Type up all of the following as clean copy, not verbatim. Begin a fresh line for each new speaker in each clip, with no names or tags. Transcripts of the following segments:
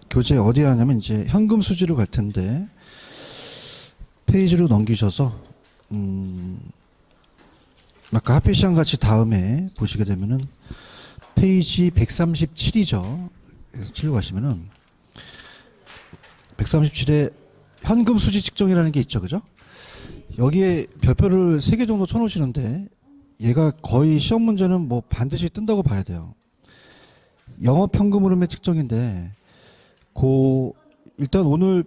교재 어디 하냐면 이제 현금 수지로 갈 텐데 페이지로 넘기셔서 아까 합계 시간 같이 다음에 보시게 되면은 페이지 137이죠. 그래서 7로 가시면은 137에 현금 수지 측정이라는 게 있죠. 그죠? 여기에 별표를 3개 정도 쳐놓으시는데 얘가 거의 시험 문제는 뭐 반드시 뜬다고 봐야 돼요. 영업 현금 흐름의 측정인데 일단 오늘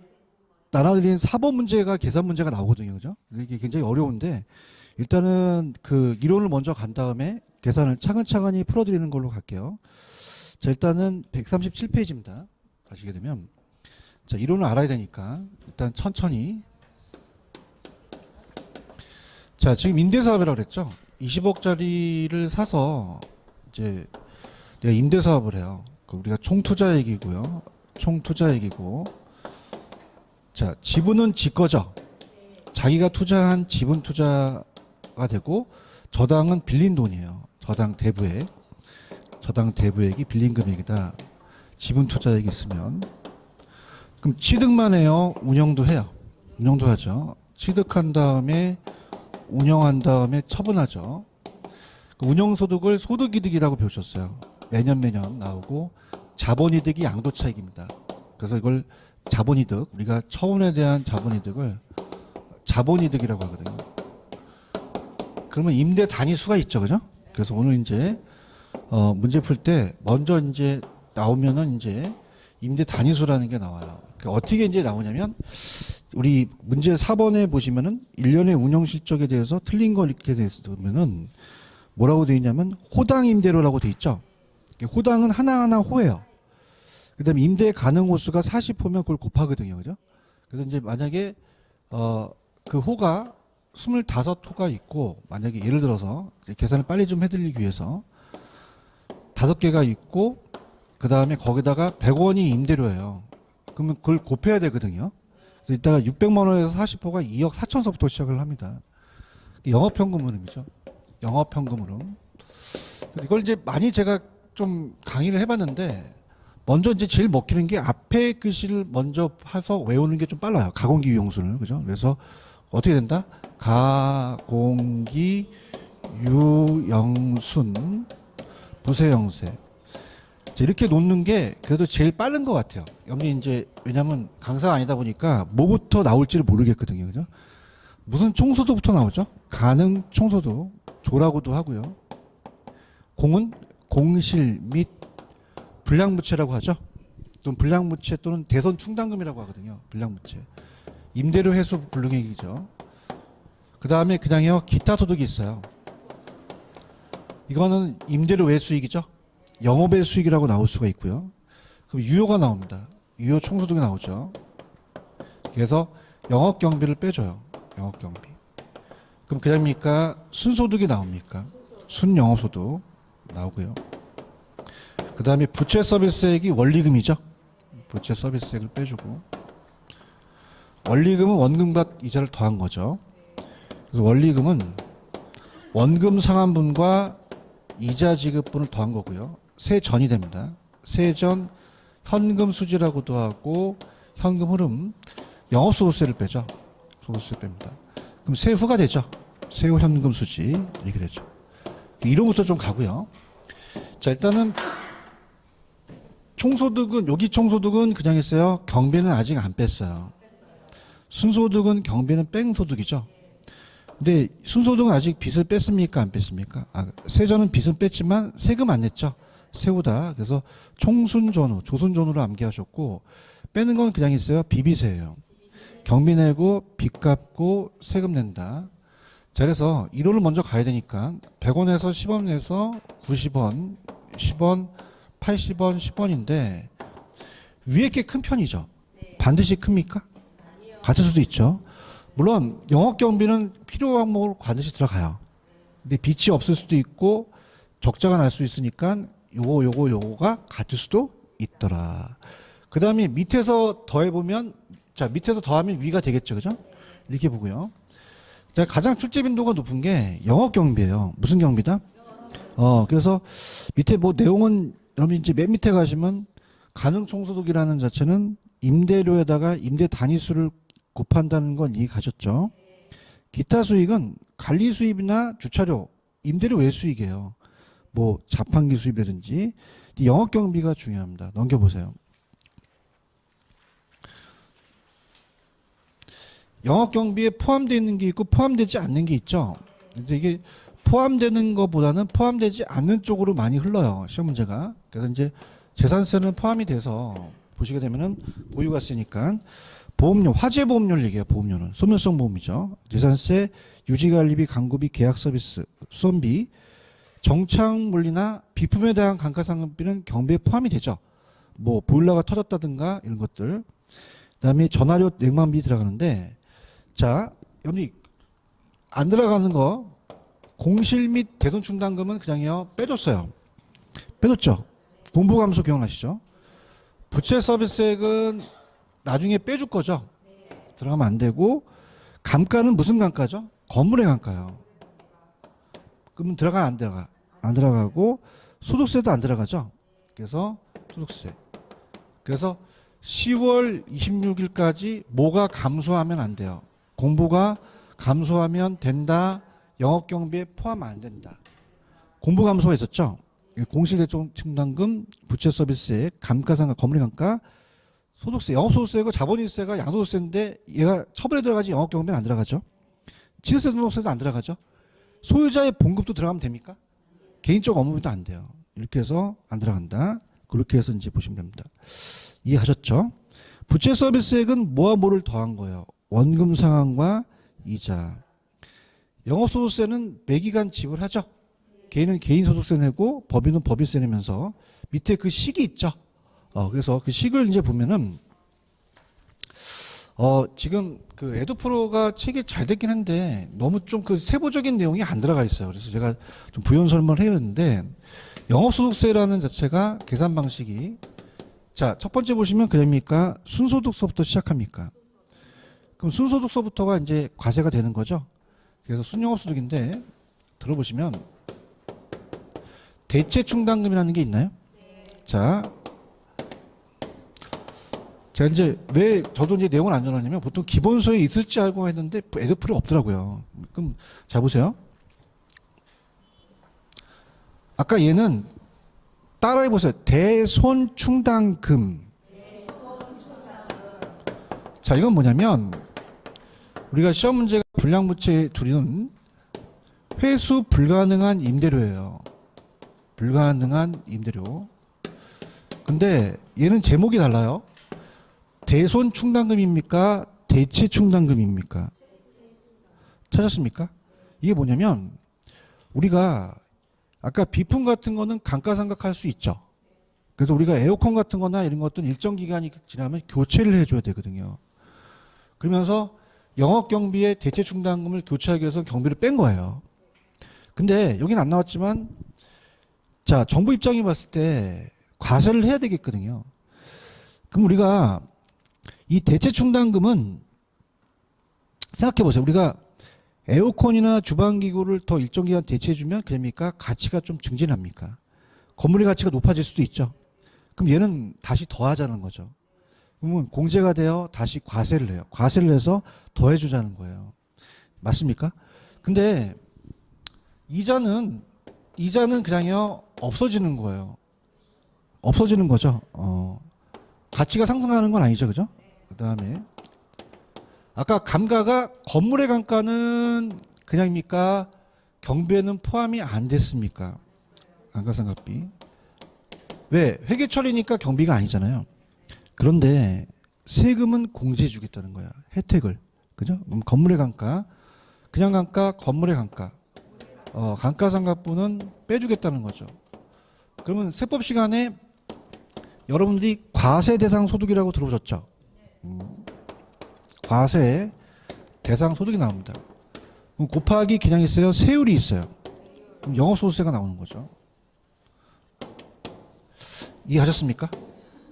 나눠드린 4번 문제가 계산 문제가 나오거든요. 그죠? 이게 굉장히 어려운데 일단은 그 이론을 먼저 간 다음에 계산을 차근차근히 풀어드리는 걸로 갈게요. 자, 일단은 137페이지입니다. 가시게 되면 자, 이론을 알아야 되니까 일단 천천히. 자, 지금 임대사업이라고 그랬죠? 20억짜리를 사서 이제 내가 임대사업을 해요. 우리가 총투자액이고요. 총투자액이고, 자, 지분은 지 거죠. 자기가 투자한 지분 투자가 되고 저당은 빌린 돈이에요. 저당 대부액이 빌린 금액이다. 지분 투자액이 있으면 그럼 취득만 해요? 운영도 해요? 운영도 하죠. 취득한 다음에 운영한 다음에 처분하죠. 운영소득을 소득이득이라고 배우셨어요. 매년 나오고 자본이득이 양도차익입니다. 그래서 이걸 자본이득, 우리가 처분에 대한 자본이득을 자본이득이라고 하거든요. 그러면 임대 단위수가 있죠, 그죠? 그래서 오늘 이제 문제 풀 때 먼저 이제 나오면은 이제 임대 단위수라는 게 나와요. 어떻게 이제 나오냐면 우리 문제 4번에 보시면은 1년의 운영 실적에 대해서 틀린 걸 이렇게 되면은 뭐라고 되어 있냐면 호당 임대료라고 되어 있죠. 호당은 하나하나 호예요. 그다음에 임대 가능 호수가 40호면 그걸 곱하거든요. 그죠? 그래서 이제 만약에 그 호가 25호가 있고 만약에 예를 들어서 계산을 빨리 좀 해드리기 위해서 5개가 있고 그다음에 거기다가 100원이 임대료예요. 그러면 그걸 곱해야 되거든요. 그래서 이따가 600만 원에서 40호가 2억 4천서부터 시작을 합니다. 영업현금 흐름이죠. 영업현금 흐름. 이걸 이제 많이 제가 좀 강의를 해봤는데 먼저 이제 제일 먹히는 게 앞에 글씨를 먼저 해서 외우는 게 좀 빨라요. 가공기 유용순을. 그죠? 그래서 어떻게 된다? 가공기 유영순 부세영세. 이렇게 놓는 게 그래도 제일 빠른 것 같아요. 여기 이제 왜냐하면 강사가 아니다 보니까 뭐부터 나올지를 모르겠거든요. 그죠? 무슨 총소득부터 나오죠? 가능 총소득 조라고도 하고요. 공은 공실 및 불량부채라고 하죠. 또는 불량부채 또는 대선 충당금이라고 하거든요. 불량부채. 임대료 회수 불능액이죠. 그 다음에 그냥요 기타 소득이 있어요. 이거는 임대료 외 수익이죠. 영업외 수익이라고 나올 수가 있고요. 그럼 유효가 나옵니다. 유효 총소득이 나오죠. 그래서 영업경비를 빼줘요. 영업경비. 그럼 그다음입니까? 순소득이 나옵니까? 순영업소득 나오고요. 그 다음에 부채 서비스액이 원리금이죠. 부채 서비스액을 빼주고 원리금은 원금과 이자를 더한 거죠. 그래서 원리금은 원금 상환분과 이자 지급분을 더한 거고요. 세전이 됩니다. 세전 현금 수지라고도 하고 현금 흐름 영업소득세를 빼죠. 소득세 뺍니다. 그럼 세후가 되죠. 세후 현금 수지 이렇게 되죠. 이론부터 좀 가고요. 자, 일단은 총소득은 여기 총소득은 그냥 있어요. 경비는 아직 안 뺐어요. 순소득은 경비는 뺀 소득이죠. 근데 순소득은 아직 빚을 뺐습니까? 안 뺐습니까? 세전은 빚은 뺐지만 세금 안 냈죠. 세후다. 그래서 총순전후, 조순전후를 암기하셨고 빼는 건 그냥 있어요. 비비세예요. 경비 내고 빚 갚고 세금 낸다. 자, 그래서 이론을 먼저 가야 되니까 100원에서 10원 내서 90원, 10원, 80원, 10원인데 위에 게 큰 편이죠. 반드시 큽니까? 같을 수도 있죠. 물론 영업경비는 필요 항목으로 반드시 들어가요. 근데 빚이 없을 수도 있고 적자가 날 수 있으니까 요거가 같을 수도 있더라. 그 다음에 밑에서 더해보면 자 밑에서 더하면 위가 되겠죠. 그죠? 이렇게 보고요. 자, 가장 출제 빈도가 높은 게 영업경비예요. 무슨 경비다? 그래서 밑에 뭐 내용은 여러분 이제 맨 밑에 가시면 가능총소득이라는 자체는 임대료에다가 임대 단위수를 곱한다는 건 이해가셨죠? 기타 수익은 관리 수입이나 주차료, 임대료 외 수익이에요. 뭐 자판기 수입이라든지 영업 경비가 중요합니다. 넘겨보세요. 영업 경비에 포함되어 있는 게 있고 포함되지 않는 게 있죠. 근데 이게 포함되는 것보다는 포함되지 않는 쪽으로 많이 흘러요. 시험 문제가. 그래서 이제 재산세는 포함이 돼서 보시게 되면은 보유가세니까 보험료, 화재 보험료를 얘기해요. 보험료는 소멸성 보험이죠. 재산세, 유지관리비, 광고비, 계약서비스, 수선비, 정착물리나 비품에 대한 감가상각비는 경비에 포함이 되죠. 뭐 보일러가 터졌다든가 이런 것들. 그다음에 전화료, 냉방비 들어가는데, 자 여기 안 들어가는 거 공실 및 대손 충당금은 그냥요 빼줬어요. 빼줬죠. 본부감소 기억나시죠? 부채 서비스액은 나중에 빼줄 거죠. 들어가면 안 되고, 감가는 무슨 감가죠? 건물의 감가요. 그러면 들어가 안 들어가? 안 들어가고 소득세도 안 들어가죠. 그래서 소득세. 그래서 10월 26일까지 뭐가 감소하면 안 돼요. 공부가 감소하면 된다. 영업경비에 포함 안 된다. 공부 감소가 있었죠. 공실대손 충당금, 부채 서비스액, 감가상각, 건물의 감가, 소득세, 영업소득세고 자본이세가 양도소득세인데 얘가 처분에 들어가지 영업경비는 안 들어가죠. 취득세 등록세도 안 들어가죠. 소유자의 봉급도 들어가면 됩니까? 개인적 업무비도 안 돼요. 이렇게 해서 안 들어간다. 그렇게 해서 이제 보시면 됩니다. 이해하셨죠? 부채 서비스액은 뭐와 뭐를 더한 거예요? 원금 상환과 이자. 영업소득세는 매기간 지불하죠. 개인은 개인소득세 내고 법인은 법인세 내면서 밑에 그 식이 있죠. 그래서 그 식을 이제 보면은 지금 그 에듀프로가 책이 잘 됐긴 한데 너무 좀 그 세부적인 내용이 안 들어가 있어요. 그래서 제가 좀 부연 설명을 해야 되는데, 영업소득세라는 자체가 계산 방식이, 자, 첫 번째 보시면 그럽니까? 순소득서부터 시작합니까? 그럼 순소득서부터가 이제 과세가 되는 거죠. 그래서 순영업소득인데 들어보시면 대체충당금이라는 게 있나요? 자, 제가 이제 왜 저도 이제 내용을 안 전하냐면 보통 기본서에 있을지 알고 했는데 에듀프로에 없더라고요. 그럼 자 보세요. 아까 얘는 따라해 보세요. 대손충당금. 자, 이건 뭐냐면 우리가 시험 문제가 불량부채 줄이는 회수 불가능한 임대료예요. 불가능한 임대료. 근데 얘는 제목이 달라요. 대손충당금입니까? 대체충당금입니까? 찾았습니까? 이게 뭐냐면 우리가 아까 비품 같은 거는 감가상각할 수 있죠. 그래서 우리가 에어컨 같은 거나 이런 것들은 일정 기간이 지나면 교체를 해줘야 되거든요. 그러면서 영업경비에 대체충당금을 교체하기 위해서 경비를 뺀 거예요. 근데 여기는 안 나왔지만, 자, 정부 입장이 봤을 때 과세를 해야 되겠거든요. 그럼 우리가 이 대체충당금은 생각해 보세요. 우리가 에어컨이나 주방기구를 더 일정 기간 대체해주면 그럽니까? 가치가 좀 증진합니까? 건물의 가치가 높아질 수도 있죠. 그럼 얘는 다시 더하자는 거죠. 그러면 공제가 되어 다시 과세를 해요. 과세를 해서 더해주자는 거예요. 맞습니까? 근데 이자는 그냥요 없어지는 거예요. 없어지는 거죠. 가치가 상승하는 건 아니죠, 그죠? 그 다음에 아까 감가가 건물의 감가는 그냥입니까? 경비에는 포함이 안 됐습니까? 감가상각비. 왜? 회계 처리니까 경비가 아니잖아요. 그런데 세금은 공제해 주겠다는 거야. 혜택을. 그죠? 그럼 건물의 감가, 그냥 감가, 건물의 감가. 감가상각부는 빼주겠다는 거죠. 그러면 세법 시간에 여러분들이 과세 대상 소득이라고 들어보셨죠? 과세 대상 소득이 나옵니다. 그럼 곱하기 그냥 있어요? 세율이 있어요. 그럼 영업소득세가 나오는 거죠. 이해하셨습니까?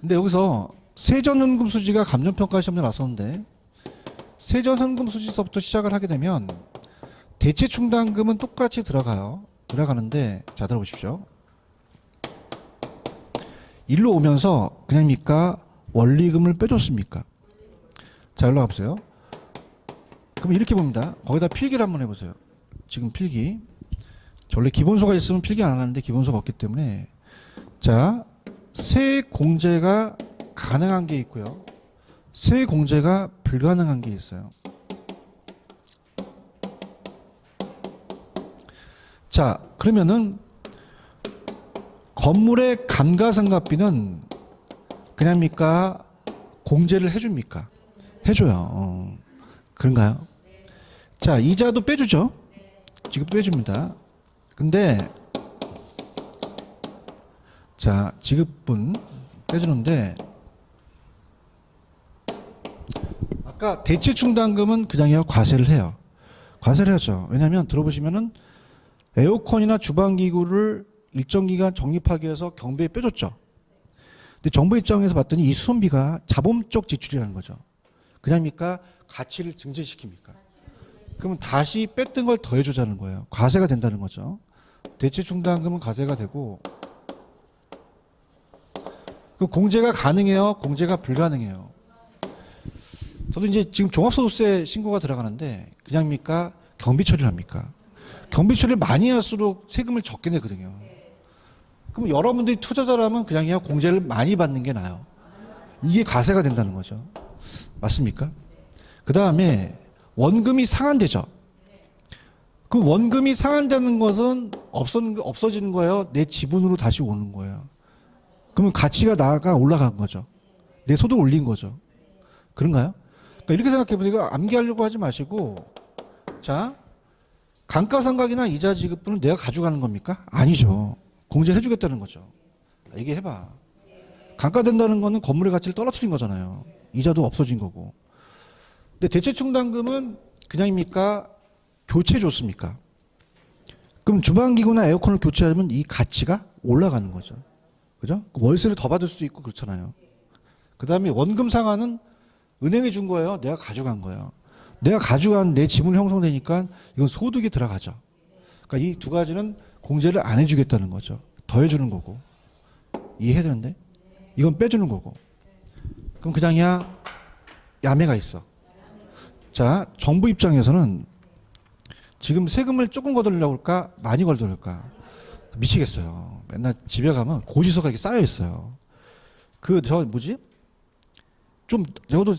근데 여기서 세전현금수지가 감정평가 시험에 나왔었는데, 세전현금수지서부터 시작을 하게 되면 대체충당금은 똑같이 들어가요. 들어가는데, 자, 들어보십시오. 일로 오면서 그냥입니까? 원리금을 빼줬습니까? 자, 일로 가보세요. 그럼 이렇게 봅니다. 거기다 필기를 한번 해보세요. 지금 필기. 원래 기본소가 있으면 필기 안 하는데 기본소가 없기 때문에. 자, 세 공제가 가능한 게 있고요. 세 공제가 불가능한 게 있어요. 자, 그러면은 건물의 감가상각비는 그냥입니까? 공제를 해줍니까? 해줘요. 그런가요? 자, 이자도 빼주죠. 지금 빼줍니다. 근데 자, 지급분 빼주는데 아까 대체충당금은 그냥요 과세를 해요. 과세를 하죠. 왜냐하면 들어보시면은 에어컨이나 주방기구를 일정 기간 적립하기 위해서 경비에 빼줬죠. 근데 정부 입장에서 봤더니 이 수선비가 자본적 지출이라는 거죠. 그냥입니까? 가치를 증진시킵니까? 그러면 다시 뺐던 걸 더해주자는 거예요. 과세가 된다는 거죠. 대체충당금은 과세가 되고, 그 공제가 가능해요? 공제가 불가능해요? 저도 이제 지금 종합소득세 신고가 들어가는데 그냥입니까? 경비 처리를 합니까? 경비 처리를 많이 할수록 세금을 적게 내거든요. 그럼 여러분들이 투자자라면 그냥이야 공제를 많이 받는 게 나아요. 이게 과세가 된다는 거죠. 맞습니까? 그 다음에 원금이 상환되죠. 그 원금이 상환되는 것은 없어지는 거예요? 내 지분으로 다시 오는 거예요? 그러면 가치가 나가 올라간 거죠. 내 소득을 올린 거죠. 그런가요? 그러니까 이렇게 생각해 보세요. 암기하려고 하지 마시고, 자, 감가상각이나 이자 지급분은 내가 가져가는 겁니까? 아니죠. 공제를 해주겠다는 거죠. 얘기해봐. 감가된다는 거는 건물의 가치를 떨어뜨린 거잖아요. 이자도 없어진 거고. 근데 대체충당금은 그냥입니까? 교체 줬습니까? 그럼 주방기구나 에어컨을 교체하면 이 가치가 올라가는 거죠. 그죠? 월세를 더 받을 수 있고 그렇잖아요. 그 다음에 원금 상환은 은행이 준 거예요. 내가 가져간 거예요. 내가 가져간 내 지분 형성되니까 이건 소득이 들어가죠. 그러니까 이 두 가지는 공제를 안 해주겠다는 거죠. 더 해주는 거고. 이해해야 되는데? 이건 빼주는 거고. 그럼 그냥이야 야매가 있어. 자, 정부 입장에서는 지금 세금을 조금 거두려고 할까? 많이 거두려고 할까? 미치겠어요. 맨날 집에 가면 고지서가 이렇게 쌓여 있어요. 좀 저도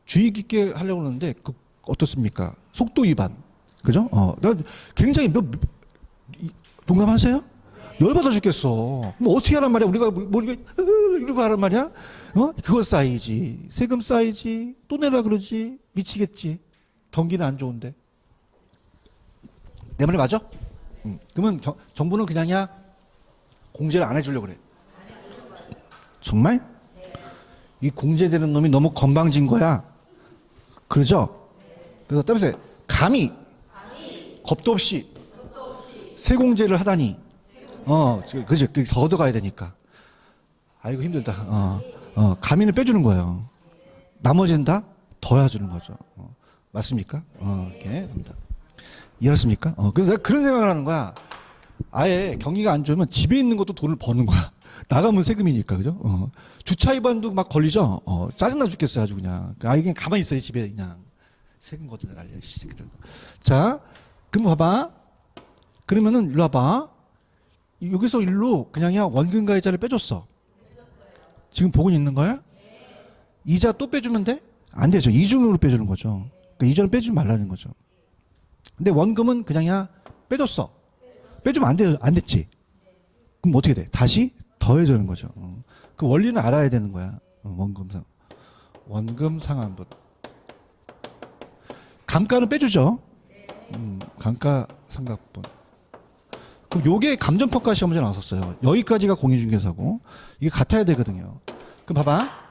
주의 깊게 하려고 하는데 어떻습니까? 속도 위반. 그죠? 나 굉장히 동감하세요? 열받아 죽겠어. 그럼 어떻게 하란 말이야? 우리가 이러고 하란 말이야? 그거 쌓이지. 세금 쌓이지. 또 내라 그러지. 미치겠지. 경기는 안 좋은데. 내 말이 맞아? 그러면 정부는 그냥이야 공제를 안 해주려고 그래. 정말? 이 공제되는 놈이 너무 건방진 거야. 그러죠? 그래서 따라서 감히 겁도 없이 세공제를 하다니. 그지? 더 얻어가야 되니까. 아이고 힘들다. 감인을 빼주는 거예요. 나머지는 다 더 해주는 거죠. 맞습니까? 이렇게 합니다. 이해했습니까? 그래서 내가 그런 생각을 하는 거야. 아예 경기가 안 좋으면 집에 있는 것도 돈을 버는 거야. 나가면 세금이니까, 그죠? 주차 위반도 막 걸리죠? 짜증나 죽겠어요, 아주 그냥. 이게 그냥 가만히 있어요, 집에 그냥. 세금 걷어내 날려, 이 새끼들. 자, 그럼 봐봐. 그러면은, 일로 와봐. 여기서 일로 그냥이야 원금과 이자를 빼줬어. 지금 보고 있는 거야? 이자 또 빼주면 돼? 안 되죠. 이중으로 빼주는 거죠. 그러니까 이자를 빼주지 말라는 거죠. 근데 원금은 그냥이야 빼줬어. 빼주면 안 됐지. 그럼 어떻게 돼? 다시 더해야 되는 거죠. 그 원리는 알아야 되는 거야. 원금 상환분. 감가는 빼주죠. 감가상각분. 그럼 요게 감정평가 시험문제 나왔었어요. 여기까지가 공인중개사고 이게 같아야 되거든요. 그럼 봐봐.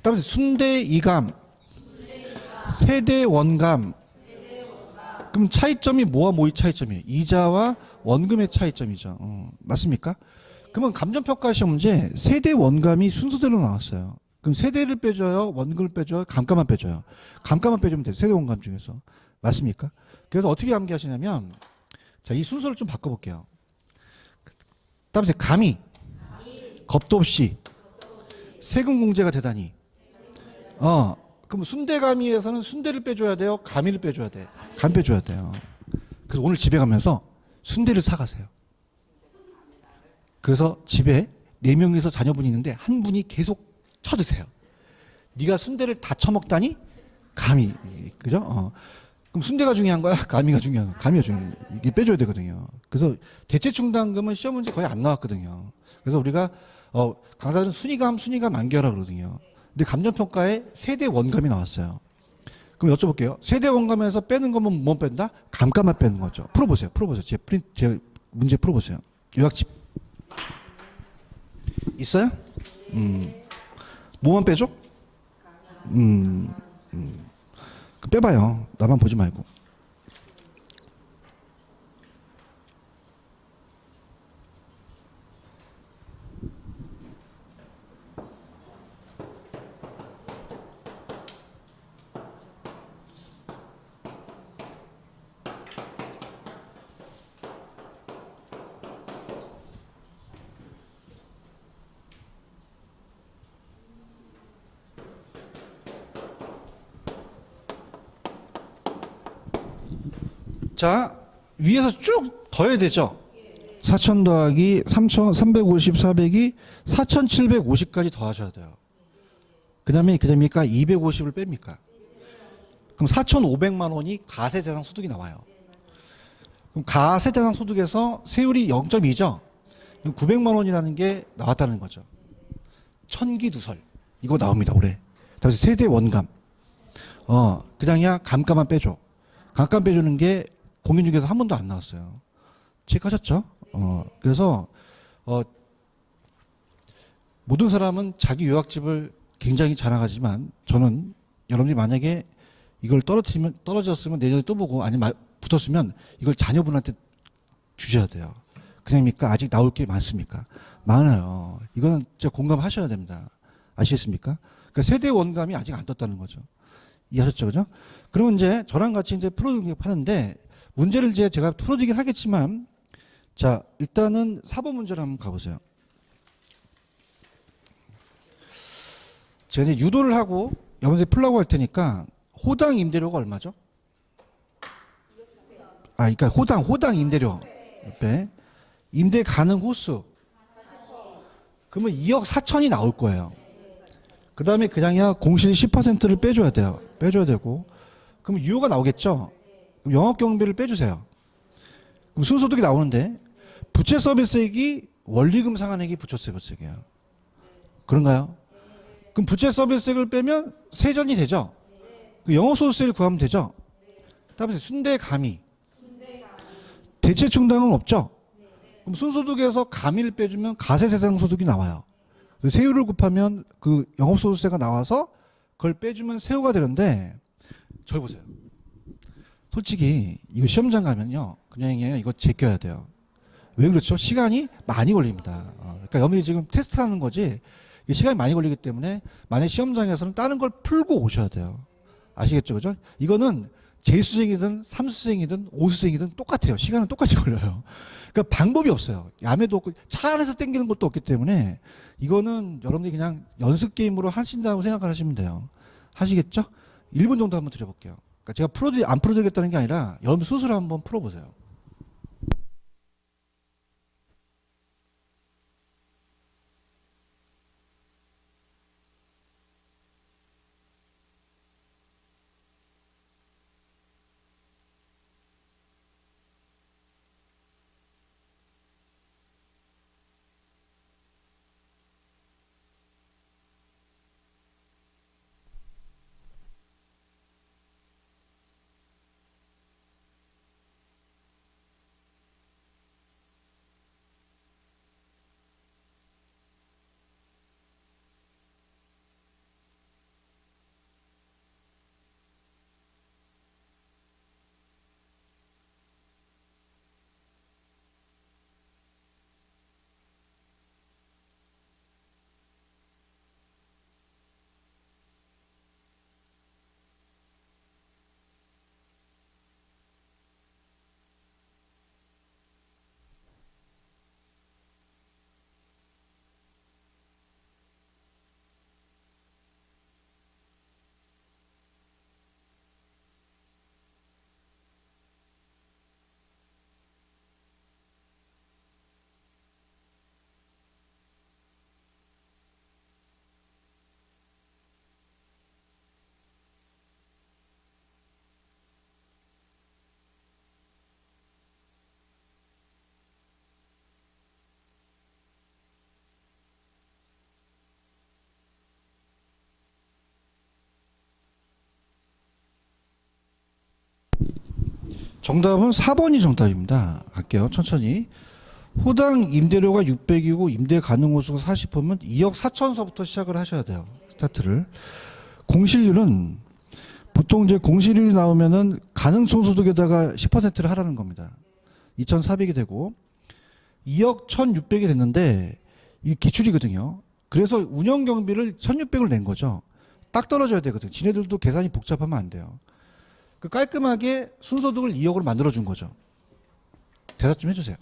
따라서 순대이감, 세대원감. 그럼 차이점이 뭐와 뭐의 차이점이에요? 이자와 원금의 차이점이죠. 맞습니까? 그러면 감정평가 시험 문제 세대 원감이 순서대로 나왔어요. 그럼 세대를 빼줘요? 원금을 빼줘요? 감가만 빼줘요? 감가만 빼주면 돼요. 세대 원감 중에서. 맞습니까? 그래서 어떻게 암기하시냐면 자, 이 순서를 좀 바꿔볼게요. 다음에 감히 겁도 없이 세금 공제가 되다니. 그럼 순대가미에서는 순대를 빼줘야 돼요? 가미를 빼줘야 돼? 감 빼줘야 돼요. 그래서 오늘 집에 가면서 순대를 사가세요. 그래서 집에 4명이서 자녀분이 있는데 한 분이 계속 쳐드세요. 네가 순대를 다 처먹다니? 감이. 그죠? 그럼 순대가 중요한 거야? 가미가 중요한 거야? 가미가 중요한 거야. 이게 빼줘야 되거든요. 그래서 대체충당금은 시험 문제 거의 안 나왔거든요. 그래서 우리가 강사들은 순위감 만개하라 그러거든요. 근데 감정평가에 세대 원감이 나왔어요. 그럼 여쭤볼게요. 세대 원감에서 빼는 거면 뭐 뺀다? 감가만 빼는 거죠. 풀어보세요. 제 문제 풀어보세요. 요약집. 있어요? 뭐만 빼죠? 빼봐요. 나만 보지 말고. 자, 위에서 쭉 더해야 되죠? 4,000 더하기 3,350, 400이 4,750까지 더하셔야 돼요. 그 다음에 250을 뺍니까? 그럼 4,500만 원이 가세대상 소득이 나와요. 그럼 가세대상 소득에서 세율이 0.2죠? 그럼 900만 원이라는 게 나왔다는 거죠. 천기두설. 이거 나옵니다, 올해. 다시 세대 원감. 그냥이야 감가만 빼줘. 감가 빼주는 게 공인중개에서 한 번도 안 나왔어요. 체크하셨죠? 그래서 모든 사람은 자기 요약집을 굉장히 자랑하지만 저는 여러분이 만약에 이걸 떨어졌으면 내년에 또 보고 아니면 붙었으면 이걸 자녀분한테 주셔야 돼요. 그냥입니까? 아직 나올 게 많습니까? 많아요. 이거는 진짜 공감하셔야 됩니다. 아시겠습니까? 그러니까 세대 원감이 아직 안 떴다는 거죠. 이해하셨죠? 그죠? 그러면 이제 저랑 같이 이제 프로듀싱 하는데 문제를 이제 제가 풀어드리긴 하겠지만 자, 일단은 4번 문제를 한번 가보세요. 제가 이제 유도를 하고 여러분들이 풀라고 할 테니까 호당 임대료가 얼마죠? 그러니까 호당 임대료 옆에 임대 가능 호수 그러면 2억 4천이 나올 거예요. 그 다음에 그냥이야 공실 10%를 빼줘야 돼요. 빼줘야 되고 그럼 유효가 나오겠죠? 그럼 영업 경비를 빼주세요. 그럼 순소득이 나오는데 부채 서비스액이 원리금 상환액이 부채 서비스액이에요. 그런가요? 그럼 부채 서비스액을 빼면 세전이 되죠? 영업소득세를 구하면 되죠? 다음에 순대 가미. 대체 충당은 없죠? 그럼 순소득에서 가미를 빼주면 가세세상 소득이 나와요. 세율을 곱하면 그 영업소득세가 나와서 그걸 빼주면 세후가 되는데 저기 보세요. 솔직히 이거 시험장 가면요. 그냥 이거 제껴야 돼요. 왜 그렇죠? 시간이 많이 걸립니다. 그러니까 여러분이 지금 테스트하는 거지 시간이 많이 걸리기 때문에 만약 시험장에서는 다른 걸 풀고 오셔야 돼요. 아시겠죠? 그죠? 이거는 재수생이든 삼수생이든 오수생이든 똑같아요. 시간은 똑같이 걸려요. 그러니까 방법이 없어요. 야매도 없고 차 안에서 땡기는 것도 없기 때문에 이거는 여러분들이 그냥 연습 게임으로 하신다고 생각을 하시면 돼요. 하시겠죠? 1분 정도 한번 드려볼게요. 그러니까 제가 안 풀어드리겠다는 게 아니라 여러분 스스로 한번 풀어보세요. 정답은 4번이 정답입니다. 갈게요. 천천히. 호당 임대료가 600이고 임대 가능 호수가 40%면 2억 4천서부터 시작을 하셔야 돼요. 스타트를. 공실률은 보통 이제 공실률이 나오면은 가능성 소득에다가 10%를 하라는 겁니다. 2,400이 되고 2억 1,600이 됐는데 이게 기출이거든요. 그래서 운영 경비를 1,600을 낸 거죠. 딱 떨어져야 되거든요. 지네들도 계산이 복잡하면 안 돼요. 그 깔끔하게 순소득을 2억으로 만들어준 거죠. 대답 좀 해주세요.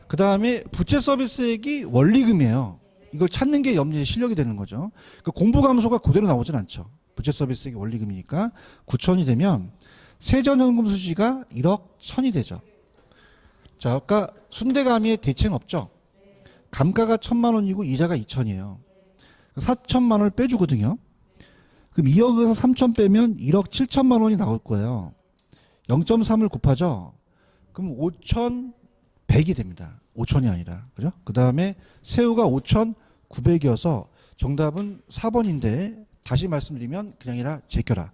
그 다음에 부채 서비스액이 원리금이에요. 이걸 찾는 게 염리의 실력이 되는 거죠. 그 공부 감소가 그대로 나오진 않죠. 부채 서비스액이 원리금이니까 9천이 되면 세전현금 수지가 1억 1,000이 되죠. 자, 아까 순대감의 대체는 없죠. 감가가 1,000만 원이고 이자가 2천이에요. 4천만 원을 빼주거든요. 그럼 2억에서 3천 빼면 1억 7천만 원이 나올 거예요. 0.3을 곱하죠. 그럼 5,100이 됩니다. 5천이 아니라. 그죠? 그 다음에 새우가 5,900이어서 정답은 4번인데 다시 말씀드리면 그냥 아니라 제껴라.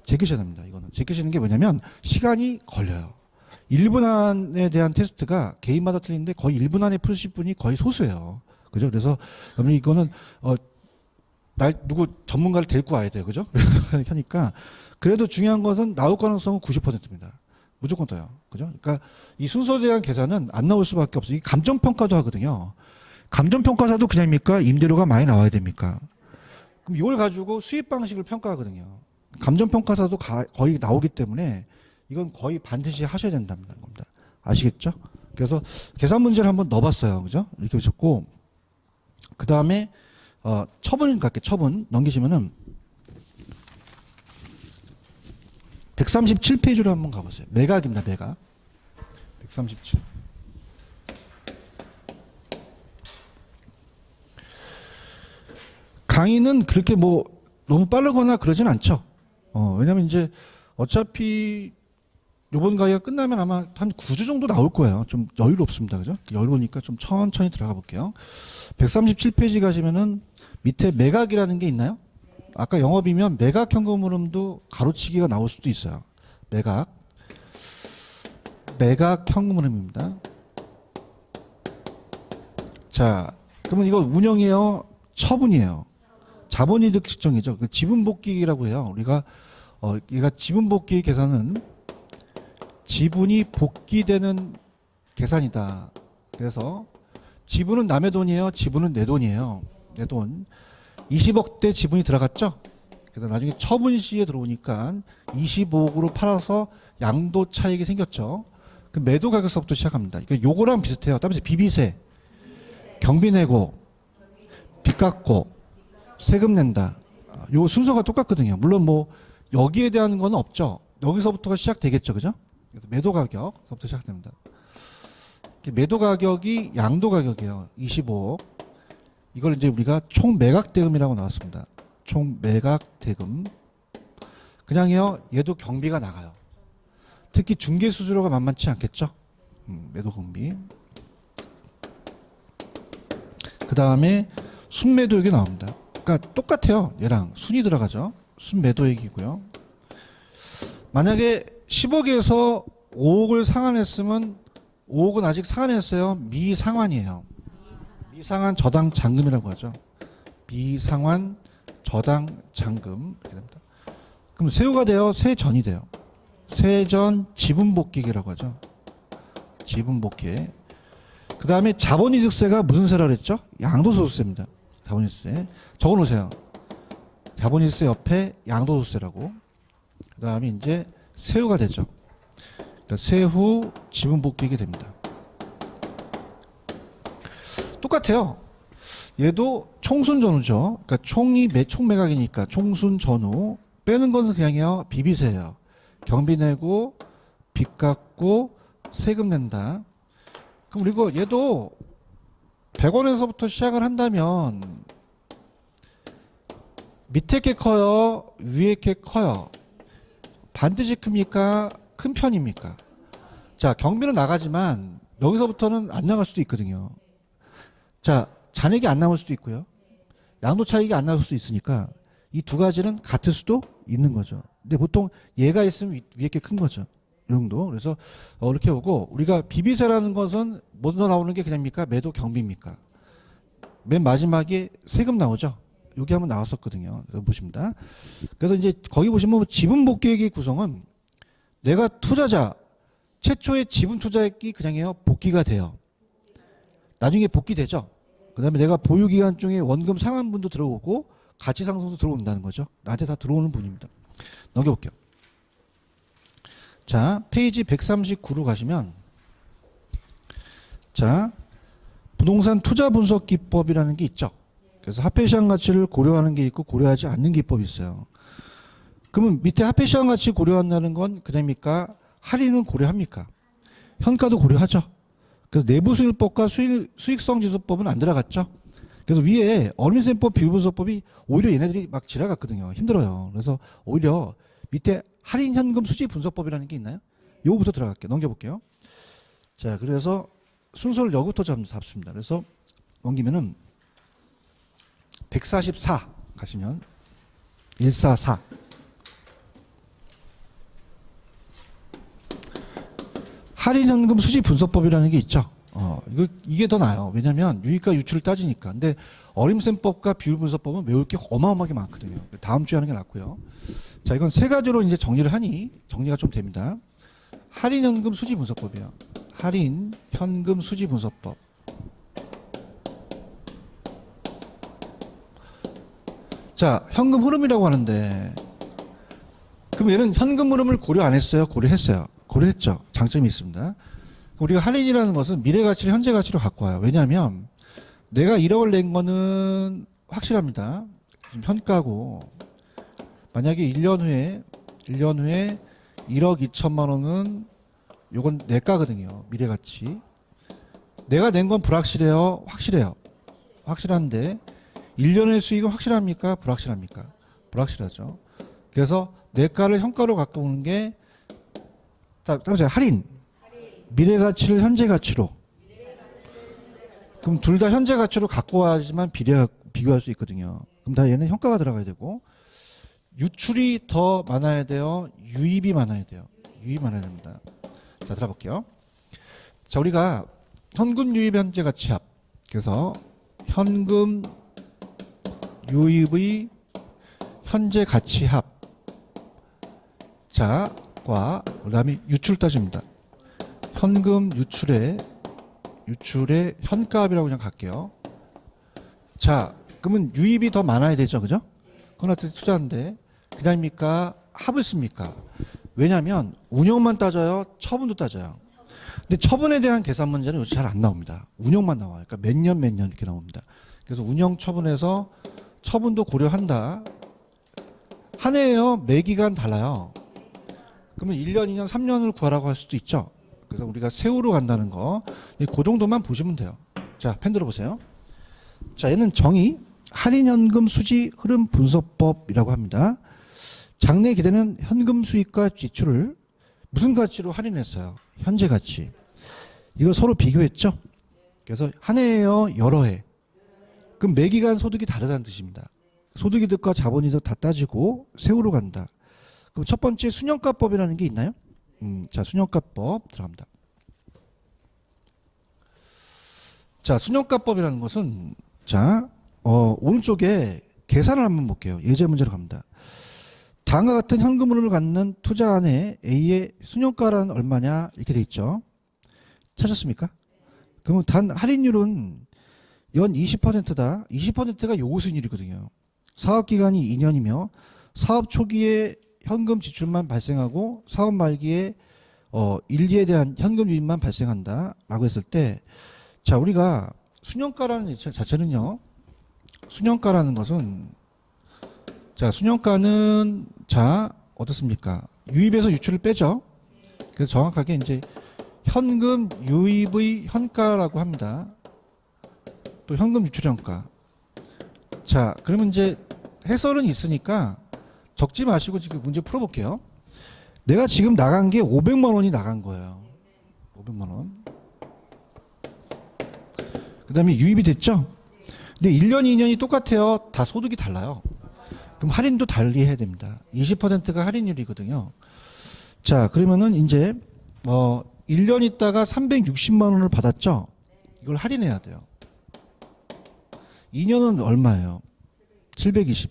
제끼셔야 됩니다. 이거는. 제끼시는 게 뭐냐면 시간이 걸려요. 1분 안에 대한 테스트가 개인마다 틀리는데 거의 1분 안에 풀으실 분이 거의 소수예요. 그죠? 그래서 이거는 누구 전문가를 데리고 와야 돼요. 그죠? 하니까 그래도 중요한 것은 나올 가능성은 90%입니다. 무조건 떠요. 그죠? 그러니까 이 순서 제한 계산은 안 나올 수밖에 없어요. 이 감정평가도 하거든요. 감정평가사도 그냥입니까? 임대료가 많이 나와야 됩니까? 그럼 이걸 가지고 수입 방식을 평가하거든요. 감정평가사도 거의 나오기 때문에 이건 거의 반드시 하셔야 된다는 겁니다. 아시겠죠? 그래서 계산 문제를 한번 넣어봤어요. 그죠? 이렇게 보셨고, 그 다음에 처분 갈게요. 처분 넘기시면은 137페이지로 한번 가보세요. 매각입니다. 매각. 137. 강의는 그렇게 뭐 너무 빠르거나 그러진 않죠. 왜냐면 이제 어차피 요번 강의가 끝나면 아마 한 9주 정도 나올 거예요. 좀 여유롭습니다. 그죠? 여유로우니까 좀 천천히 들어가 볼게요. 137페이지 가시면은 밑에 매각이라는 게 있나요? 아까 영업이면 매각 현금 흐름도 가로치기가 나올 수도 있어요. 매각 현금 흐름입니다. 자, 그러면 이거 운영이에요? 처분이에요? 자본이득 측정이죠. 그 지분복귀라고 해요. 우리가 지분복귀 계산은 지분이 복귀되는 계산이다. 그래서 지분은 남의 돈이에요. 지분은 내 돈이에요. 내 돈. 20억대 지분이 들어갔죠. 그래서 나중에 처분 시에 들어오니까 25억으로 팔아서 양도 차익이 생겼죠. 그 매도 가격서부터 시작합니다. 그러니까 요거랑 비슷해요. 따라서 비비세, 경비 내고, 빚 갚고, 세금 낸다. 요 순서가 똑같거든요. 물론 뭐 여기에 대한 건 없죠. 여기서부터가 시작되겠죠. 그죠? 그래서 매도 가격서부터 시작됩니다. 매도 가격이 양도 가격이에요. 25억. 이걸 이제 우리가 총 매각 대금이라고 나왔습니다. 총 매각 대금. 그냥요. 얘도 경비가 나가요. 특히 중개 수수료가 만만치 않겠죠. 매도 경비. 그 다음에 순매도액이 나옵니다. 그러니까 똑같아요. 얘랑 순이 들어가죠. 순매도액이고요. 만약에 10억에서 5억을 상환했으면 5억은 아직 상환했어요. 미상환이에요. 미상환 저당 잔금이라고 하죠. 미상환 저당 잔금 이렇게 됩니다. 그럼 세후가 돼요? 세전이 돼요? 세전 지분복귀라고 하죠. 지분복귀. 그 다음에 자본이득세가 무슨 세라고 했죠? 양도소득세입니다. 자본이득세. 적어놓으세요. 자본이득세 옆에 양도소득세라고. 그 다음에 이제 세후가 되죠. 그러니까 세후 지분복귀게 됩니다. 똑같아요. 얘도 총순전후죠. 그러니까 총이 총매각이니까 총순전후. 빼는 것은 그냥요. 비비세예요. 경비 내고 빚 갚고 세금 낸다. 그리고 얘도 100원에서부터 시작을 한다면 밑에 게 커요? 위에 게 커요? 반드시 큽니까? 큰 편입니까? 자, 경비는 나가지만 여기서부터는 안 나갈 수도 있거든요. 자, 잔액이 안 남을 수도 있고요. 양도 차익이 안 나올 수도 있으니까 이 두 가지는 같을 수도 있는 거죠. 근데 보통 얘가 있으면 위에 게 큰 거죠. 이 정도. 그래서 이렇게 오고 우리가 비비세라는 것은 먼저 나오는 게 그냥입니까? 매도 경비입니까? 맨 마지막에 세금 나오죠. 여기 한번 나왔었거든요. 보십니다. 그래서 이제 거기 보시면 지분 복귀액의 구성은 내가 투자자 최초의 지분 투자액이 그냥요 복귀가 돼요. 나중에 복귀되죠. 그다음에 내가 보유 기간 중에 원금 상환분도 들어오고 가치 상승도 들어온다는 거죠. 나한테 다 들어오는 분입니다. 넘겨볼게요. 자, 페이지 139로 가시면 자, 부동산 투자 분석 기법이라는 게 있죠. 그래서 화폐 시장 가치를 고려하는 게 있고 고려하지 않는 기법이 있어요. 그러면 밑에 화폐 시장 가치 고려한다는 건 그냥입니까? 할인은 고려합니까? 현가도 고려하죠. 그래서 내부수익법과 수익성 지수법은 안 들어갔죠. 그래서 위에 어민셈법 비율분석법이 오히려 얘네들이 막 지나갔거든요. 힘들어요. 그래서 오히려 밑에 할인 현금 수지 분석법이라는 게 있나요? 요거부터 들어갈게요. 넘겨볼게요. 자, 그래서 순서를 여기부터 잡습니다. 그래서 넘기면은 144 가시면 144 할인현금 수지 분석법이라는 게 있죠. 이게 더 나아요. 왜냐하면 유익과 유출을 따지니까. 근데 어림셈법과 비율분석법은 외울 게 어마어마하게 많거든요. 다음 주에 하는 게 낫고요. 자, 이건 세 가지로 이제 정리를 하니 정리가 좀 됩니다. 할인현금 수지 분석법이요. 할인현금 수지 분석법. 자, 현금 흐름이라고 하는데 그럼 얘는 현금 흐름을 고려 안 했어요? 고려했어요. 고려했죠. 장점이 있습니다. 우리가 할인이라는 것은 미래 가치를 현재 가치로 갖고 와요. 왜냐하면 내가 1억을 낸 거는 확실합니다. 지금 현가고 만약에 1년 후에 1억 2천만 원은 요건 내가거든요. 미래 가치. 내가 낸 건 불확실해요? 확실해요. 확실한데 1년의 수익은 확실합니까? 불확실합니까? 불확실하죠. 그래서 내가를 현가로 갖고 오는 게 따라서 할인. 미래 가치를 현재 가치로. 그럼 둘 다 현재 가치로 갖고 와야지만 비교할 수 있거든요. 그럼 다 얘는 현가가 들어가야 되고 유출이 더 많아야 돼요. 유입이 많아야 돼요. 유입이 많아야 됩니다. 자, 들어볼게요. 자, 우리가 현금 유입 현재 가치 합. 그래서 현금 유입의 현재 가치 합. 자, 과 그다음에 유출 따집니다. 현금 유출의 현가합이라고 그냥 갈게요. 자, 그러면 유입이 더 많아야 되죠, 그죠? 그건 투자인데 그다음입니까? 합을 씁니까? 왜냐하면 운영만 따져요, 처분도 따져요. 근데 처분에 대한 계산 문제는 요즘 잘 안 나옵니다. 운영만 나와요. 그러니까 몇 년 이렇게 나옵니다. 그래서 운영 처분에서 처분도 고려한다. 한 해예요, 매 기간 달라요. 그러면 1년, 2년, 3년을 구하라고 할 수도 있죠. 그래서 우리가 세후로 간다는 거, 그 정도만 보시면 돼요. 자, 펜 들어보세요. 자, 얘는 정의, 할인현금 수지 흐름 분석법이라고 합니다. 장래 기대는 현금 수익과 지출을 무슨 가치로 할인했어요? 현재 가치. 이거 서로 비교했죠? 그래서 한 해예요, 여러 해. 그럼 매 기간 소득이 다르다는 뜻입니다. 소득이득과 자본이득 다 따지고 세후로 간다. 그럼 첫 번째 순영가법이라는 게 있나요? 자, 순영가법 들어갑니다. 자, 순영가법이라는 것은 자, 오른쪽에 계산을 한번 볼게요. 예제 문제로 갑니다. 다음과 같은 현금 흐름을 갖는 투자안에 A의 순영가는 얼마냐 이렇게 돼 있죠. 찾았습니까? 그러면 단 할인율은 연 20%다. 20%가 요구순이익이거든요. 사업 기간이 2년이며 사업 초기에 현금 지출만 발생하고 사업 말기에 일기에 대한 현금 유입만 발생한다라고 했을 때, 자, 우리가 순영가라는 자체는요. 순영가라는 것은 자, 순영가는 자, 어떻습니까? 유입에서 유출을 빼죠. 그래서 정확하게 이제 현금 유입의 현가라고 합니다. 또 현금 유출의 현가. 자, 그러면 이제 해설은 있으니까 적지 마시고 지금 문제 풀어볼게요. 내가 지금 나간 게 500만 원이 나간 거예요. 500만 원. 그 다음에 유입이 됐죠? 근데 1년, 2년이 똑같아요. 다 소득이 달라요. 그럼 할인도 달리 해야 됩니다. 20%가 할인율이거든요. 자, 그러면은 이제 1년 있다가 360만 원을 받았죠? 이걸 할인해야 돼요. 2년은 얼마예요? 720.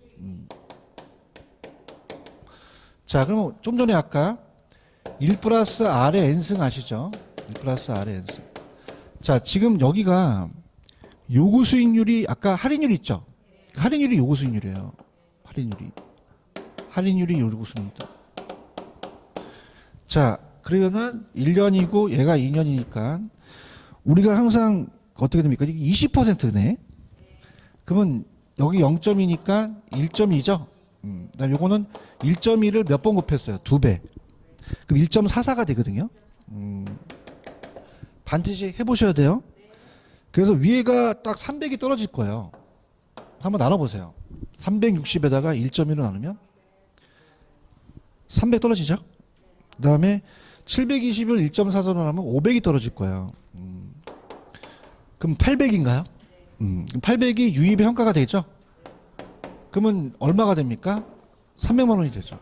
자, 그럼 좀 전에 아까 1 플러스 R의 N승 아시죠? 1 플러스 R의 N승. 자, 지금 여기가 요구 수익률이 아까 할인율 있죠? 할인율이 요구 수익률이에요. 할인율이 요구 수익률이다. 자, 그러면은 1년이고 얘가 2년이니까 우리가 항상 어떻게 됩니까? 이게 20%네. 그러면 여기 0.2니까 1.2죠? 그다음 요거는 1.2를 몇 번 곱했어요? 2배. 그럼 1.44가 되거든요. 반드시 해보셔야 돼요. 그래서 위에가 딱 300이 떨어질 거예요. 한번 나눠보세요. 360에다가 1.1을 나누면 300 떨어지죠? 그 다음에 720을 1.44로 나누면 500이 떨어질 거예요. 그럼 800인가요? 800이 유입의 평가가 되죠? 그러면 얼마가 됩니까? 300만 원이 되죠.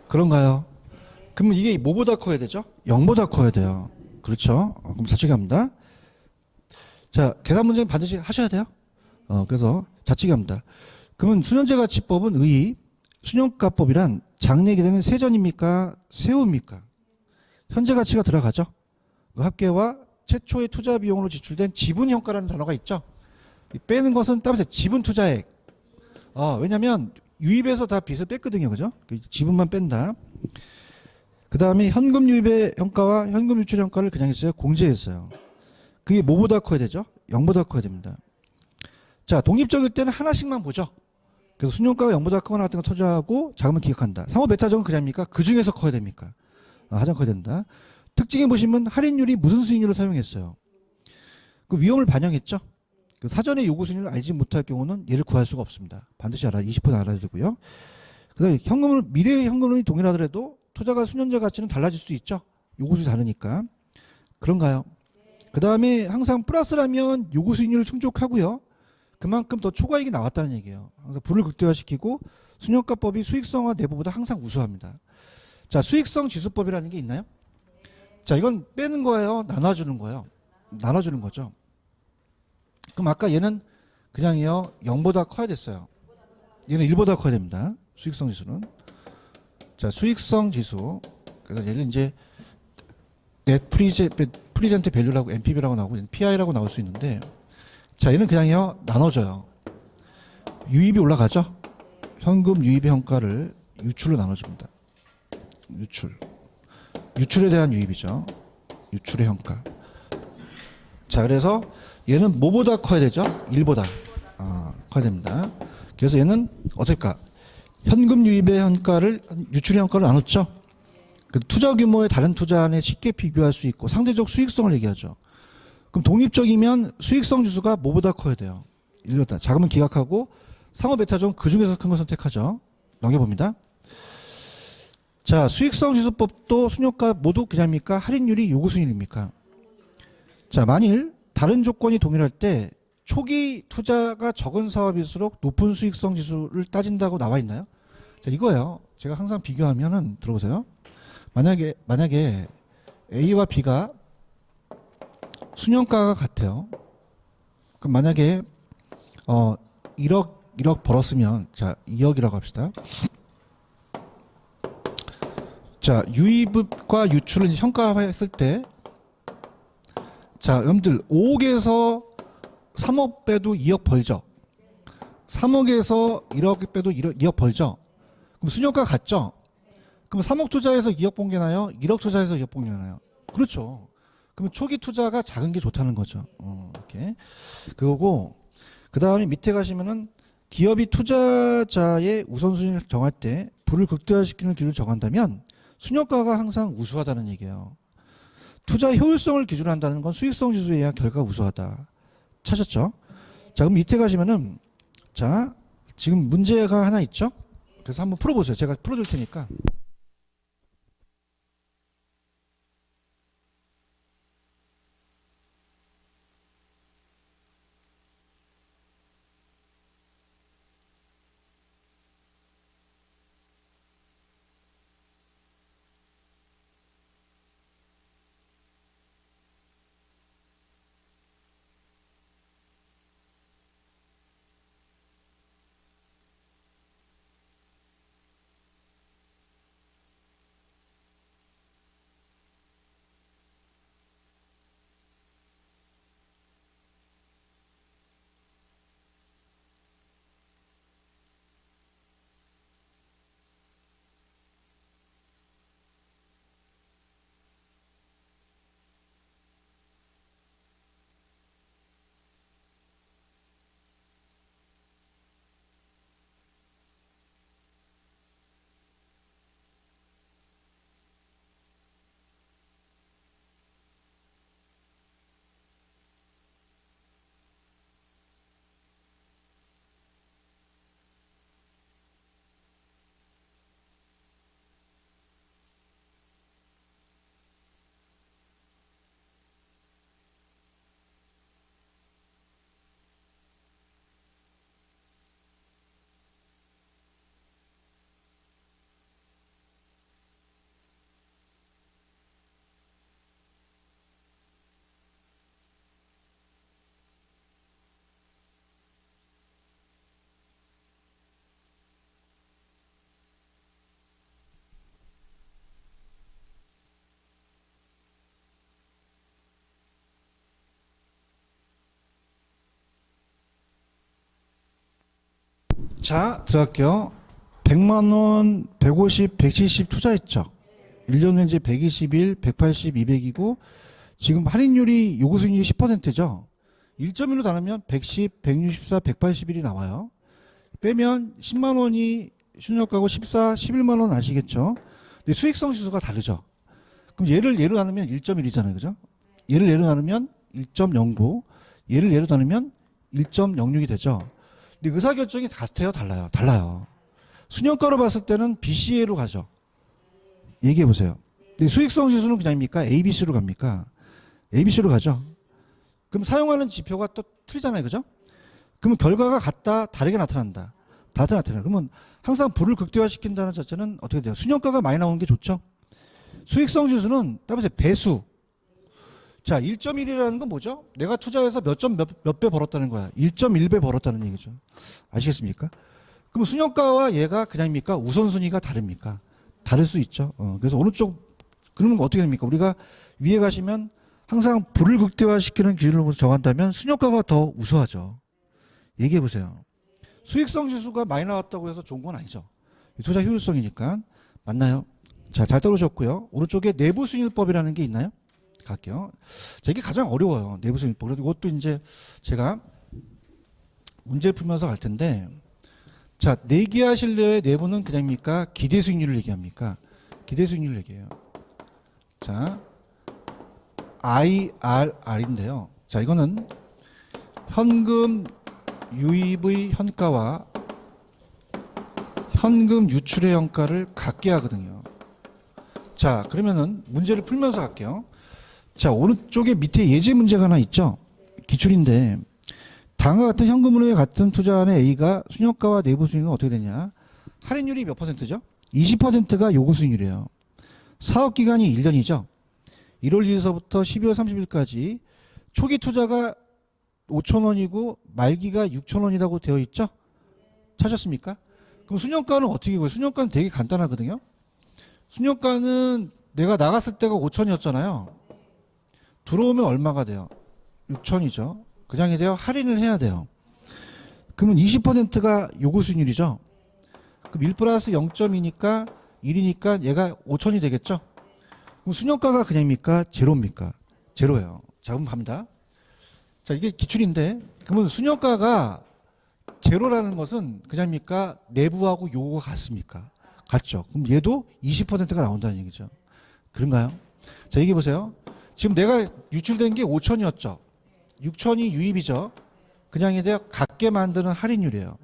그런가요? 그러면 이게 뭐보다 커야 되죠? 0보다 커야 돼요. 그렇죠? 그럼 좌측에 갑니다. 자, 계산 문제는 반드시 하셔야 돼요. 그래서 좌측에 갑니다. 그러면 수년제가치법은 수년가법이란 장래 기대는 세전입니까? 세후입니까? 현재 가치가 들어가죠. 그 합계와 최초의 투자 비용으로 지출된 지분 현가라는 단어가 있죠. 빼는 것은 따라서 지분 투자액. 왜냐하면 유입에서 다 빚을 뺐거든요, 그죠? 지분만 뺀다. 그 다음에 현금 유입의 현가와 현금 유출 현가를 그냥 했어요. 공제했어요. 그게 뭐보다 커야 되죠? 0보다 커야 됩니다. 자, 독립적일 때는 하나씩만 보죠. 그래서 순용가가 0보다 크거나 같은 거 투자하고 자금을 기억한다. 상호 베타적은 그냥입니까? 그 중에서 커야 됩니까? 가장 커야 된다. 특징에 보시면 할인율이 무슨 수익률을 사용했어요? 그 위험을 반영했죠. 그 사전에 요구 수익률을 알지 못할 경우는 얘를 구할 수가 없습니다. 반드시 20% 알아야 되고요. 그다음에 미래의 현금이 동일하더라도 투자가 수년제 가치는 달라질 수 있죠. 요구 수익이 다르니까. 그런가요? 그 다음에 항상 플러스라면 요구 수익률을 충족하고요. 그만큼 더 초과이익이 나왔다는 얘기예요. 항상 불을 극대화시키고 수년가법이 수익성화 내부보다 항상 우수합니다. 자, 수익성 지수법이라는 게 있나요? 자, 이건 빼는 거예요? 나눠주는 거예요? 나눠주는 거죠. 그럼 아까 얘는 그냥요 0보다 커야 됐어요. 얘는 1보다 커야 됩니다. 수익성 지수는. 자, 수익성 지수. 그래서 얘를 이제 넷 프리젠트 밸류라고 NPV라고 나오고 PI라고 나올 수 있는데, 자, 얘는 그냥요 나눠줘요. 유입이 올라가죠. 현금 유입의 현가를 유출로 나눠줍니다. 유출에 대한 유입이죠. 유출의 현가. 자, 그래서 얘는 뭐보다 커야 되죠? 1보다 커야 됩니다. 그래서 얘는 어떨까? 현금 유입의 현가를 유출의 현가를 나눴죠. 투자 규모의 다른 투자안에 쉽게 비교할 수 있고 상대적 수익성을 얘기하죠. 그럼 독립적이면 수익성 지수가 뭐보다 커야 돼요? 1보다. 자금은 기각하고 상호 베타종 그 중에서 큰 걸 선택하죠. 넘겨봅니다. 자, 수익성 지수법도 순효가 모두 그냥입니까? 할인율이 요구 수익률입니까? 자, 만일 다른 조건이 동일할 때 초기 투자가 적은 사업일수록 높은 수익성 지수를 따진다고 나와 있나요? 자, 이거예요. 제가 항상 비교하면은 들어보세요. 만약에 A와 B가 수년가가 같아요. 그럼 만약에 1억 벌었으면, 자, 2억이라고 합시다. 자, 유입과 유출을 현가화했을 때, 자, 여러분들 5억에서 3억 빼도 2억 벌죠. 3억에서 1억 빼도 2억 벌죠. 그럼 수년가 같죠? 그럼 3억 투자해서 2억 번 게 나요? 1억 투자해서 2억 번 게 나요? 그렇죠. 그럼 초기 투자가 작은 게 좋다는 거죠. 이렇게. 그거고, 그 다음에 밑에 가시면은 기업이 투자자의 우선순위를 정할 때 불을 극대화시키는 기준을 정한다면 수년가가 항상 우수하다는 얘기예요. 투자 효율성을 기준으로 한다는 건 수익성 지수에 의한 결과가 우수하다. 찾았죠? 자, 그럼 밑에 가시면은, 자, 지금 문제가 하나 있죠? 그래서 한번 풀어보세요. 제가 풀어줄 테니까. 자, 들어갈게요. 100만 원, 150, 170 투자했죠. 1년 후 이제 121, 180, 200이고 지금 할인율이 요구 수익률이 10%죠. 1.1로 나누면 110, 164, 181이 나와요. 빼면 10만 원이 순역가고 14, 11만 원 아시겠죠? 근데 수익성 지수가 다르죠. 그럼 얘를 예로 나누면 1.1이잖아요. 그죠? 얘를 예로 나누면 1.09, 얘를 예로 나누면 1.06이 되죠. 근데 의사결정이 같아요? 달라요? 달라요. 순역가로 봤을 때는 BCA로 가죠. 얘기해 보세요. 근데 수익성 지수는 그냥입니까? ABC로 갑니까? ABC로 가죠. 그럼 사용하는 지표가 또 틀리잖아요. 그죠? 그러면 결과가 같다, 다르게 나타난다. 다르게 나타나. 그러면 항상 부를 극대화시킨다는 자체는 어떻게 돼요? 순역가가 많이 나오는 게 좋죠. 수익성 지수는 따라서 배수. 자, 1.1이라는 건 뭐죠? 내가 투자해서 몇 배 벌었다는 거야. 1.1배 벌었다는 얘기죠. 아시겠습니까? 그럼 순역가와 얘가 그냥입니까? 우선순위가 다릅니까? 다를 수 있죠. 그래서 오른쪽 그러면 어떻게 됩니까? 우리가 위에 가시면 항상 부를 극대화시키는 기준으로 정한다면 순역가가 더 우수하죠. 얘기해 보세요. 수익성 지수가 많이 나왔다고 해서 좋은 건 아니죠. 투자 효율성이니까. 맞나요? 자, 잘 따라오셨고요. 오른쪽에 내부순위법이라는 게 있나요? 갈게요. 자, 이게 가장 어려워요. 내부순위법. 그래도 이것도 이제 제가 문제 풀면서 갈 텐데, 자, 내기하실래요? 내부는 그냥입니까? 기대수익률을 얘기합니까? 기대수익률을 얘기해요. 자, IRR인데요. 자, 이거는 현금 유입의 현가와 현금 유출의 현가를 같게 하거든요. 자, 그러면은 문제를 풀면서 갈게요. 자, 오른쪽에 밑에 예제 문제가 하나 있죠. 기출인데 다음과 같은 현금 흐름에 같은 투자안의 A가 순역가와 내부 수익은 어떻게 되냐? 할인율이 몇 %죠? 20%가 요구 수익률이에요. 사업 기간이 1년이죠. 1월 1일서부터 12월 30일까지 초기 투자가 5,000원이고 말기가 6,000원이라고 되어 있죠? 찾았습니까? 그럼 순역가는 어떻게 구해요? 순역가는 되게 간단하거든요. 순역가는 내가 나갔을 때가 5,000이었잖아요. 들어오면 얼마가 돼요? 6,000이죠. 그냥이 돼요. 할인을 해야 돼요. 그러면 20%가 요구 수익률이죠. 그럼 1 플러스 0.2니까 1이니까 얘가 5,000이 되겠죠? 그럼 순역가가 그냥입니까? 제로입니까? 제로예요. 자, 그럼 갑니다. 자, 이게 기출인데, 그러면 순역가가 제로라는 것은 그냥입니까? 내부하고 요구가 같습니까? 같죠. 그럼 얘도 20%가 나온다는 얘기죠. 그런가요? 자, 얘기해 보세요. 지금 내가 유출된 게 5,000이었죠. 6,000이 유입이죠. 그냥 이제 같게 만드는 할인율이에요.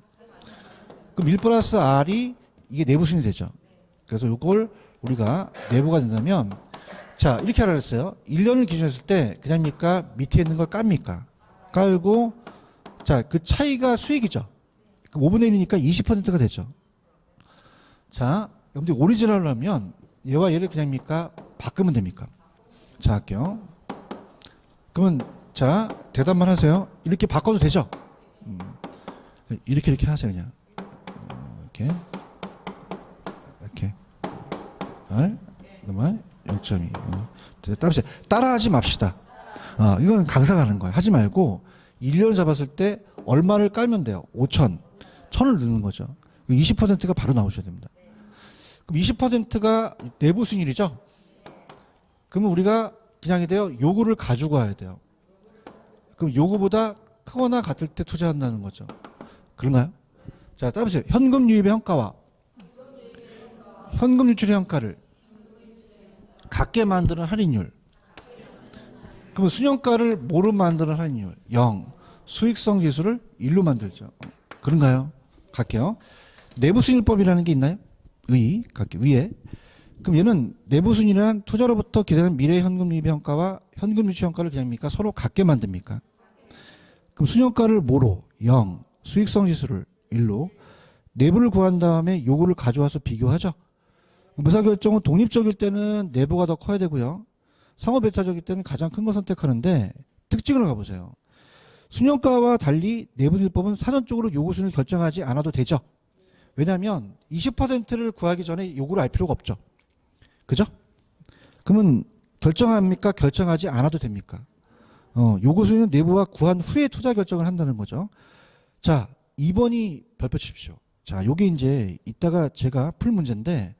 그럼 1 플러스 R이 이게 내부순위 되죠. 그래서 이걸 우리가 내부가 된다면, 자, 이렇게 하라 그랬어요. 1년을 기준했을 때 그냥입니까? 밑에 있는 걸 깝니까? 깔고, 자, 그 차이가 수익이죠. 그럼 5분의 1이니까 20%가 되죠. 자, 여러분들 오리지널로 하면 얘와 얘를 그냥입니까? 바꾸면 됩니까? 자, 할게요. 그러면 자, 대답만 하세요. 이렇게 바꿔도 되죠? 이렇게 하세요, 그냥. 이렇게. 이렇게. 그러면 0.2. 따라하지 맙시다. 이건 강사가 하는 거예요. 하지 말고 1년 잡았을 때 얼마를 깔면 돼요? 5,000. 1,000을 넣는 거죠. 20%가 바로 나오셔야 됩니다. 그럼 20%가 내부 수익률이죠? 그러면 우리가 그냥 돼요. 요구를 가지고 와야 돼요. 그럼 요구보다 크거나 같을 때 투자한다는 거죠. 그런가요? 자, 따라보세요. 현금 유입의 현가와 현금 유출의 현가를 같게 만드는 할인율. 그러면 순현가를 뭐로 만드는 할인율? 0. 수익성 지수를 1로 만들죠. 그런가요? 갈게요. 내부순위법이라는 게 있나요? 갈게요. 위에. 그럼 얘는 내부순위란 투자로부터 기대하는 미래 현금 유입의 현가와 현금 유출 현가를 그냥입니까? 서로 같게 만듭니까? 그럼 순현가를 뭐로? 0. 수익성 지수를 1로. 내부를 구한 다음에 요구를 가져와서 비교하죠. 의사결정은 독립적일 때는 내부가 더 커야 되고요. 상호배타적일 때는 가장 큰 거 선택하는데 특징을 가보세요. 순현가와 달리 내부순위법은 사전적으로 요구순을 결정하지 않아도 되죠. 왜냐하면 20%를 구하기 전에 요구를 알 필요가 없죠. 그죠? 그러면 결정합니까? 결정하지 않아도 됩니까? 요구순위는 내부가 구한 후에 투자 결정을 한다는 거죠. 자, 2번이 별표 치십시오. 자, 요게 이제 이따가 제가 풀 문제인데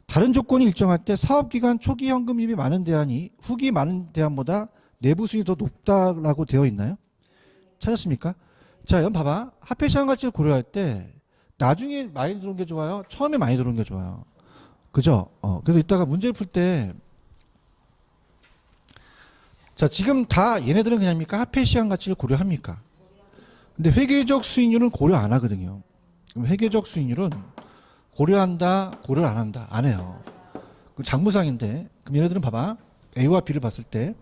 다른 조건이 일정할 때 사업기간 초기 현금입이 많은 대안이 후기 많은 대안보다 내부 수익이 더 높다라고 되어 있나요? 찾았습니까? 자, 여러분 봐봐. 화폐 시장 가치를 고려할 때 나중에 많이 들어온 게 좋아요? 처음에 많이 들어온 게 좋아요? 그죠? 그래서 이따가 문제를 풀 때 자, 지금 다 얘네들은 그냥입니까? 화폐 시장 가치를 고려합니까? 근데 회계적 수익률은 고려 안 하거든요. 그럼 회계적 수익률은 고려한다, 고려 안 한다, 안 해요. 그럼 장부상인데, 그럼 얘네들은 봐봐. A와 B를 봤을 때,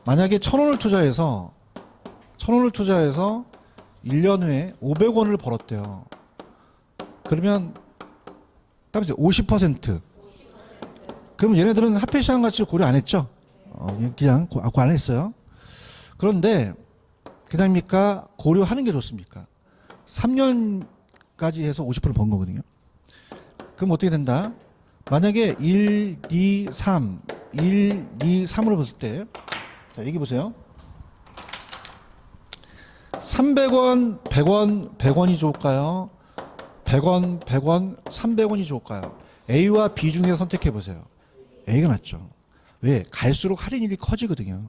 만약에 1,000원을 투자해서 1년 후에 500원을 벌었대요. 그러면, 땀세 50%. 그럼 얘네들은 화폐 시장 가치를 고려 안 했죠? 그냥 고려 안 했어요. 그런데, 그냥입니까? 고려하는 게 좋습니까? 3년까지 해서 50% 번 거거든요. 그럼 어떻게 된다? 만약에 1, 2, 3, 1, 2, 3으로 봤을 때, 자, 얘기 보세요. 300원, 100원, 100원이 좋을까요? 100원, 100원, 300원이 좋을까요? A와 B 중에 선택해 보세요. A가 낫죠. 왜? 갈수록 할인율이 커지거든요.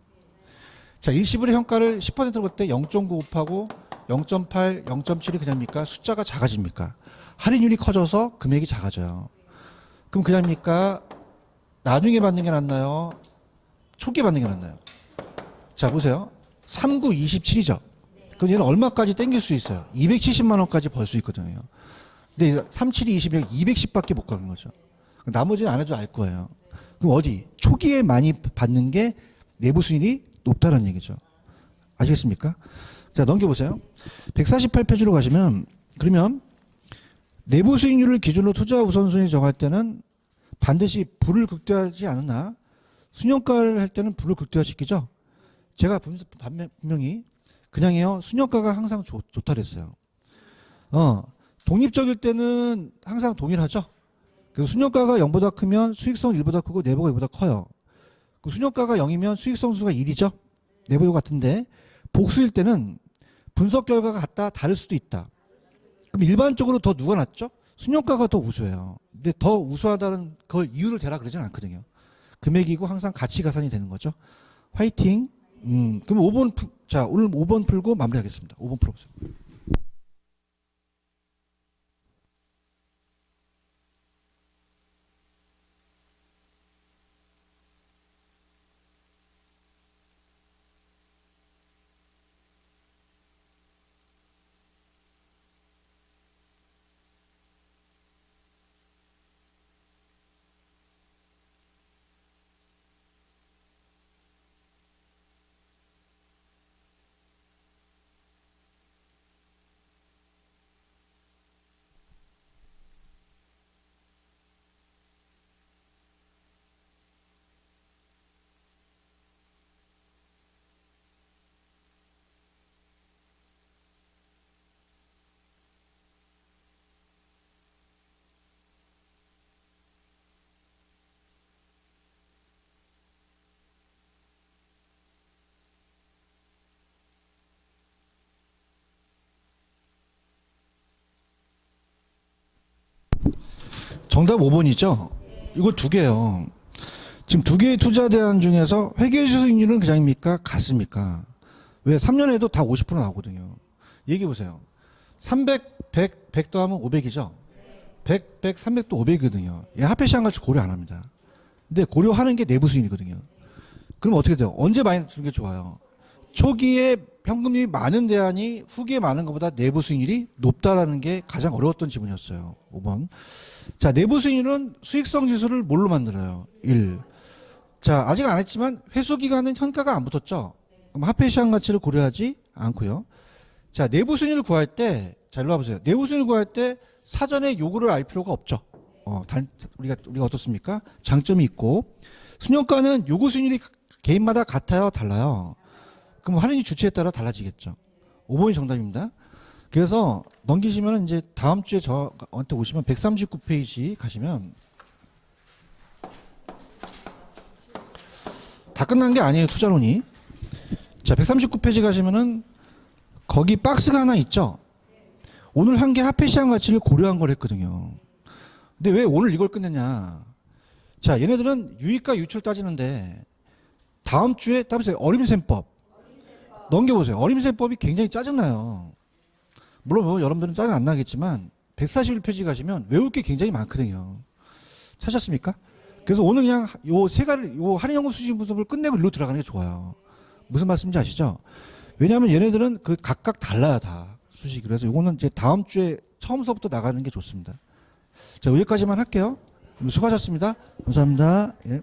자, 일시불의 평가를 10%로 볼 때 0.9 곱하고 0.8, 0.7이 그냥입니까? 숫자가 작아집니까? 할인율이 커져서 금액이 작아져요. 그럼 그냥입니까? 나중에 받는 게 낫나요? 초기에 받는 게 낫나요? 자, 보세요. 39, 27이죠. 그럼 얘는 얼마까지 땡길 수 있어요? 270만 원까지 벌 수 있거든요. 근데 37이 20이 210밖에 못 가는 거죠. 나머지는 안 해도 알 거예요. 그럼 어디? 초기에 많이 받는 게 내부 수익이 높다는 얘기죠. 아시겠습니까? 자, 넘겨보세요. 148페이지로 가시면, 그러면 내부 수익률을 기준으로 투자 우선순위 정할 때는 반드시 불을 극대화하지 않으나 순효과를 할 때는 불을 극대화시키죠. 제가 분명히 그냥 해요. 순효과가 항상 좋다 그랬어요. 독립적일 때는 항상 동일하죠. 그래서 순효과가 0보다 크면 수익성 1보다 크고 내부가 1보다 커요. 그 순효과가 0이면 수익성 수가 1이죠. 내부 같은데 복수일 때는 분석 결과가 같다 다를 수도 있다. 그럼 일반적으로 더 누가 낫죠? 순효과가 더 우수해요. 근데 더 우수하다는 그걸 이유를 대라 그러진 않거든요. 금액이고 항상 가치 가산이 되는 거죠. 화이팅. 그럼 5번 자, 오늘 5번 풀고 마무리하겠습니다. 5번 풀어보세요. 정답 5번이죠. 이거 두 개요. 지금 두 개의 투자 대안 중에서 회계 수익률은 그냥입니까? 같습니까? 왜 3년 에도 다 50% 나오거든요. 얘기해 보세요. 300, 100 더하면 500이죠. 100, 100, 300도 500이거든요. 얘 화폐 시장 가치 고려 안 합니다. 근데 고려하는 게 내부 수익이거든요. 그럼 어떻게 돼요? 언제 많이 주는 게 좋아요? 초기에 현금이 많은 대안이 후기에 많은 것보다 내부 수익률이 높다라는 게 가장 어려웠던 지문이었어요. 5번. 자, 내부 수익률은 수익성 지수를 뭘로 만들어요? 1. 자, 아직 안 했지만 회수 기간은 현가가 안 붙었죠. 그럼 화폐 시장 가치를 고려하지 않고요. 자, 내부 수익률을 구할 때, 자, 일로 와보세요. 내부 수익률을 구할 때 사전에 요구를 알 필요가 없죠. 우리가 어떻습니까? 장점이 있고, 순효과는 요구 수익률이 개인마다 같아요, 달라요. 그럼 할인이 주체에 따라 달라지겠죠. 5번이 정답입니다. 그래서 넘기시면 이제 다음 주에 저한테 오시면 139페이지 가시면 다 끝난 게 아니에요, 투자론이. 자, 139페이지 가시면은 거기 박스가 하나 있죠. 오늘 한 게 화폐 시장 가치를 고려한 걸 했거든요. 근데 왜 오늘 이걸 끝냈냐? 자, 얘네들은 유익과 유출 따지는데 다음 주에 따보세요. 어림셈법 넘겨보세요. 어림셈법이 굉장히 짜증나요. 물론 뭐 여러분들은 짜증 안 나겠지만 141페이지 가시면 외울 게 굉장히 많거든요. 찾았습니까? 그래서 오늘 그냥 요 세 가지 요 할인연금 수식 분석을 끝내고 일로 들어가는 게 좋아요. 무슨 말씀인지 아시죠? 왜냐하면 얘네들은 그 각각 달라요 다 수식이. 그래서 요거는 이제 다음 주에 처음서부터 나가는 게 좋습니다. 자, 여기까지만 할게요. 수고하셨습니다. 감사합니다. 예.